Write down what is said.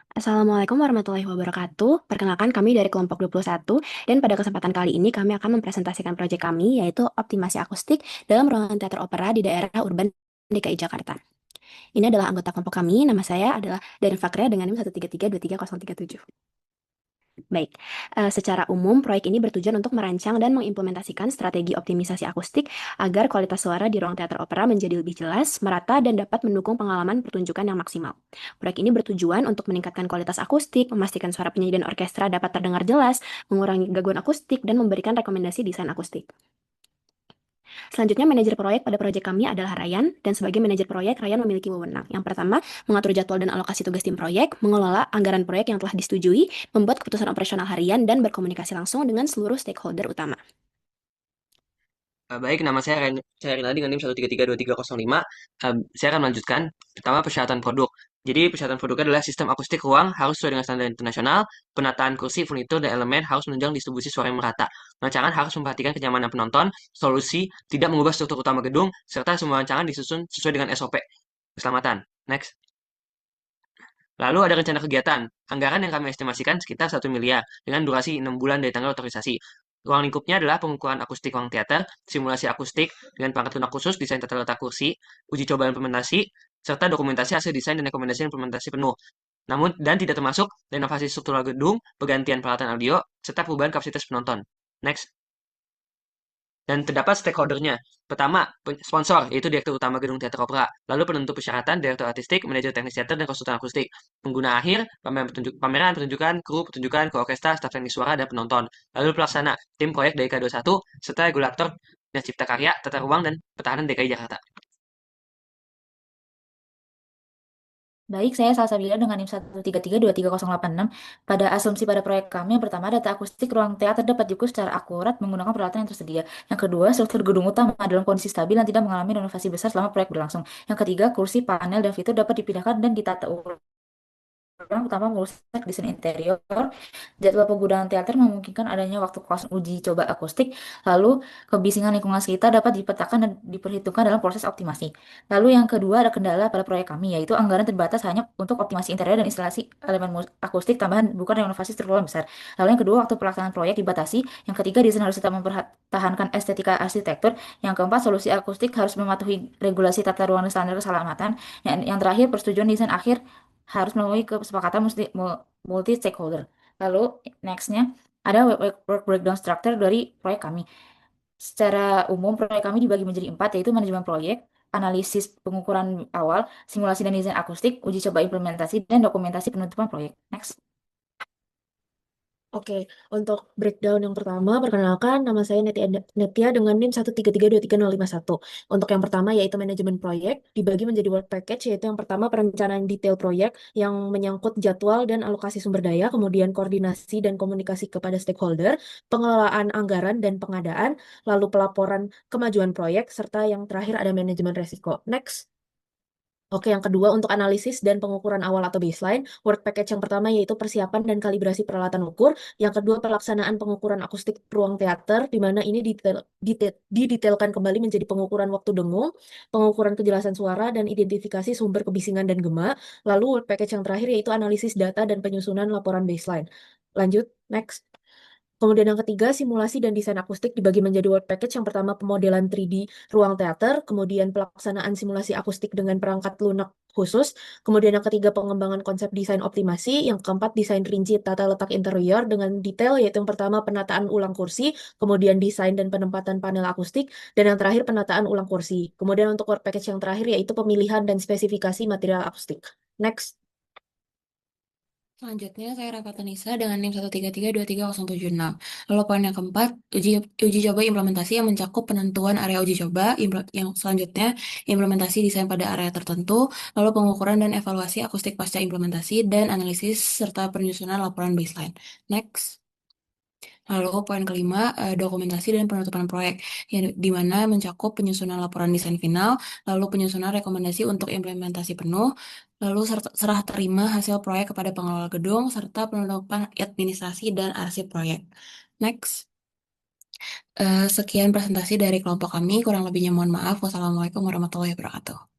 Assalamualaikum warahmatullahi wabarakatuh. Perkenalkan kami dari kelompok 21 dan pada kesempatan kali ini kami akan mempresentasikan proyek kami yaitu optimasi akustik dalam ruangan teater opera di daerah urban DKI Jakarta. Ini adalah anggota kelompok kami, nama saya adalah Darin Fakria dengan NIM 133233037. Baik, secara umum proyek ini bertujuan untuk merancang dan mengimplementasikan strategi optimisasi akustik agar kualitas suara di ruang teater opera menjadi lebih jelas, merata, dan dapat mendukung pengalaman pertunjukan yang maksimal. Proyek ini bertujuan untuk meningkatkan kualitas akustik, memastikan suara penyanyi dan orkestra dapat terdengar jelas, mengurangi gangguan akustik, dan memberikan rekomendasi desain akustik. Selanjutnya, manajer proyek pada proyek kami adalah Ryan, dan sebagai manajer proyek, Ryan memiliki wewenang. Yang pertama, mengatur jadwal dan alokasi tugas tim proyek, mengelola anggaran proyek yang telah disetujui, membuat keputusan operasional harian, dan berkomunikasi langsung dengan seluruh stakeholder utama. Baik, nama saya Rinaldi dengan NIM 1332305. Saya akan melanjutkan. Pertama, persyaratan produk. Jadi, persyaratan produk adalah sistem akustik ruang harus sesuai dengan standar internasional, penataan kursi, furnitur, dan elemen harus menunjang distribusi suara yang merata. Rancangan harus memperhatikan kenyamanan penonton, solusi, tidak mengubah struktur utama gedung, serta semua rancangan disusun sesuai dengan SOP. Keselamatan. Next. Lalu ada rencana kegiatan. Anggaran yang kami estimasikan sekitar 1 miliar dengan durasi 6 bulan dari tanggal otorisasi. Ruang lingkupnya adalah pengukuran akustik ruang teater, simulasi akustik dengan perangkat lunak khusus, desain tata letak kursi, uji coba implementasi, serta dokumentasi hasil desain dan rekomendasi implementasi penuh. Namun, dan tidak termasuk renovasi struktural gedung, pergantian peralatan audio, serta perubahan kapasitas penonton. Next. Dan terdapat stakeholdernya. Pertama, sponsor, yaitu direktur utama gedung teater opera. Lalu penentu persyaratan, direktur artistik, manajer teknis teater, dan konsultan akustik. Pengguna akhir, pameran pertunjukan, kru pertunjukan, kru orkestra, staf teknik suara, dan penonton. Lalu pelaksana, tim proyek DKI 21, serta regulator Dinas Cipta Karya, Tata Ruang, dan Pertahanan DKI Jakarta. Baik, saya Salsabila dengan NIM 133233086. Pada asumsi pada proyek kami, yang pertama, data akustik ruang teater dapat diukur secara akurat menggunakan peralatan yang tersedia. Yang kedua, struktur gedung utama dalam kondisi stabil dan tidak mengalami renovasi besar selama proyek berlangsung. Yang ketiga, kursi, panel, dan fitur dapat dipindahkan dan ditata ulang pertama merusak desain interior. Jadwal penggunaan teater memungkinkan adanya waktu kosong uji coba akustik, lalu kebisingan lingkungan sekitar dapat dipetakan dan diperhitungkan dalam proses optimasi. Lalu yang kedua ada kendala pada proyek kami, yaitu anggaran terbatas hanya untuk optimasi interior dan instalasi elemen akustik tambahan, bukan renovasi struktural besar. Lalu yang kedua, waktu pelaksanaan proyek dibatasi. Yang ketiga, desain harus tetap mempertahankan estetika arsitektur. Yang keempat, solusi akustik harus mematuhi regulasi tata ruang dan standar keselamatan. Yang terakhir, persetujuan desain akhir harus melalui kesepakatan multi stakeholder. Lalu nextnya ada work breakdown structure dari proyek kami. Secara umum proyek kami dibagi menjadi empat, yaitu manajemen proyek, analisis pengukuran awal, simulasi dan desain akustik, uji coba implementasi, dan dokumentasi penutupan proyek. Next. Oke, untuk breakdown yang pertama, perkenalkan nama saya Netia dengan NIM 133233051. Untuk yang pertama yaitu manajemen proyek, dibagi menjadi work package, yaitu yang pertama perencanaan detail proyek yang menyangkut jadwal dan alokasi sumber daya, kemudian koordinasi dan komunikasi kepada stakeholder, pengelolaan anggaran dan pengadaan, lalu pelaporan kemajuan proyek, serta yang terakhir ada manajemen resiko. Next. Oke, yang kedua untuk analisis dan pengukuran awal atau baseline, work package yang pertama yaitu persiapan dan kalibrasi peralatan ukur, yang kedua pelaksanaan pengukuran akustik ruang teater, di mana ini didetailkan kembali menjadi pengukuran waktu dengung, pengukuran kejelasan suara, dan identifikasi sumber kebisingan dan gema, lalu work package yang terakhir yaitu analisis data dan penyusunan laporan baseline. Lanjut, next. Kemudian yang ketiga, simulasi dan desain akustik dibagi menjadi work package. Yang pertama, pemodelan 3D ruang teater, kemudian pelaksanaan simulasi akustik dengan perangkat lunak khusus, kemudian yang ketiga, pengembangan konsep desain optimasi, yang keempat, desain rinci tata letak interior dengan detail, yaitu yang pertama, penataan ulang kursi, kemudian desain dan penempatan panel akustik, dan yang terakhir, penataan ulang kursi. Kemudian untuk work package yang terakhir, yaitu pemilihan dan spesifikasi material akustik. Next. Selanjutnya, saya Rafa Nisa dengan NIM 133233076. Lalu poin yang keempat, uji coba implementasi yang mencakup penentuan area uji coba, yang selanjutnya implementasi desain pada area tertentu, lalu pengukuran dan evaluasi akustik pasca implementasi, dan analisis serta penyusunan laporan baseline. Next. Lalu poin kelima, dokumentasi dan penutupan proyek, yang di mana mencakup penyusunan laporan desain final, lalu penyusunan rekomendasi untuk implementasi penuh, lalu serah terima hasil proyek kepada pengelola gedung, serta penutupan administrasi dan arsip proyek. Next. Sekian presentasi dari kelompok kami, kurang lebihnya mohon maaf. Wassalamualaikum warahmatullahi wabarakatuh.